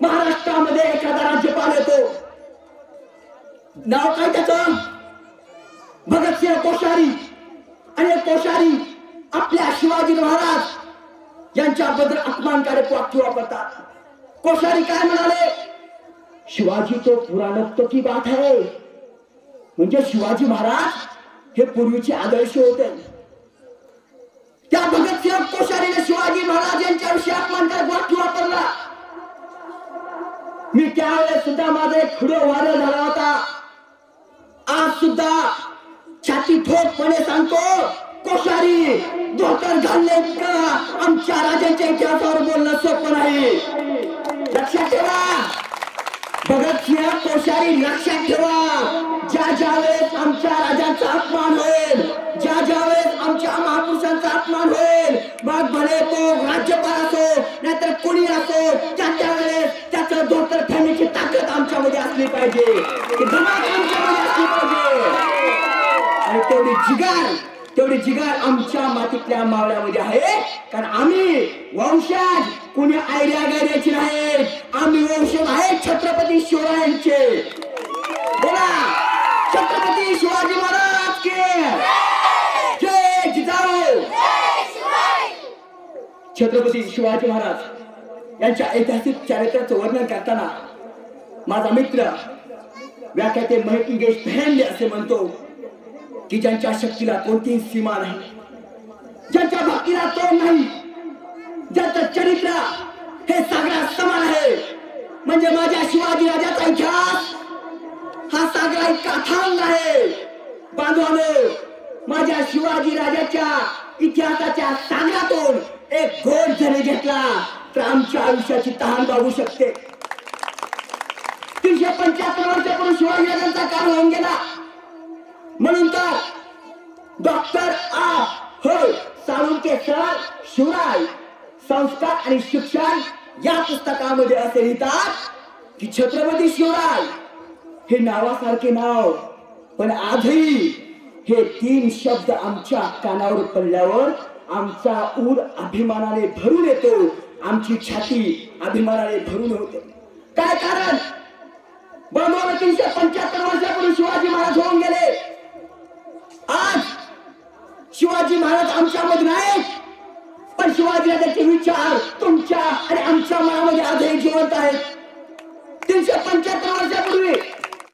महाराष्ट्रामध्ये एखादा राज्यपाल येतो, नाव काय त्याचं, भगतसिंह कोश्यारी. आणि कोश्यारी आपल्या शिवाजी महाराज यांच्याबद्दल अपमानकारक वाक्य वापरतात. कोश्यारी काय म्हणाले, शिवाजी तो पुराणत्व की बात है. म्हणजे शिवाजी महाराज हे पूर्वीचे आदर्श होते. त्या भगतसिंह कोश्यारीने शिवाजी महाराज यांच्याविषयी अपमानकारक वाक्य वापरला. मी त्यावेळेस सुद्धा माझा एक व्हिडिओ व्हायरल झाला होता. आज सुद्धा छाती ठोकपणे सांगतो, कोश्यारी धोतर घालले का आमच्या राजांच्या इतिहासावर बोलणं सोपं नाही. लक्षात ठेवा भगतसिंह कोश्यारी, लक्षात ठेवा. ज्या वेळेस आमच्या राजांचा अपमान होईल, ज्या वेळेस आमच्या महापुरुषांचा अपमान होईल, मग भले तो राज्यपाल असो नाहीतर कोणी असो, त्या वेळेस त्याचं धोतर फेडण्याची ताकद आमच्यामध्ये असली पाहिजे, धमाक आमच्यामध्ये असली पाहिजे. आणि तेवढी जिगार आमच्या मातीतल्या मावळ्यामध्ये आहे. कारण आम्ही वंशज कोणी आयडिया गायड्याची नाही, आम्ही वंशज आहे छत्रपती शिवरायांचे. बोला छत्रपती शिवाजी महाराज के जय जिजाऊ. छत्रपती शिवाजी महाराज यांच्या ऐतिहासिक चारित्र्याचं वर्णन करताना माझा मित्र व्याख्याते महंत भेंडे असे म्हणतो की ज्यांच्या शक्तीला कोणतीही सीमा नाही, ज्यांच्या भक्तीला तोड नाही, ज्यांचं चरित्र हे सागरात समान आहे. म्हणजे माझ्या शिवाजी राजाचा इतिहास हा सागरा इतका अथांग आहे. बांधवांनो, माझ्या शिवाजी राजाच्या इतिहासाच्या सागरातून एक घोट जरी घेतला तर आमच्या आयुष्याची तहान भागू शकते. 375 वर्षापूर्वी शिवाजी राजांचा काळ होऊन गेला. म्हणून तर डॉक्टर साळुंखे सर शिवराय संस्कार आणि शिक्षण या पुस्तकामध्ये असे लिहितात की छत्रपती शिवराय हे नावासारखे नाव, पण आजही हे 3 शब्द आमच्या कानावर पडल्यावर आमचा ऊर अभिमानाने भरून येतो, आमची छाती अभिमानाने भरून होते. काय कारण, बांधवाला 375 वर्षापूर्वी शिवाजी महाराज होऊन गेले. आज शिवाजी महाराज आमच्यामध्ये नाही, पण शिवाजी राजांचे विचार तुमच्या आणि आमच्या मनामध्ये आजही जिवंत आहेत. 375 वर्षापूर्वी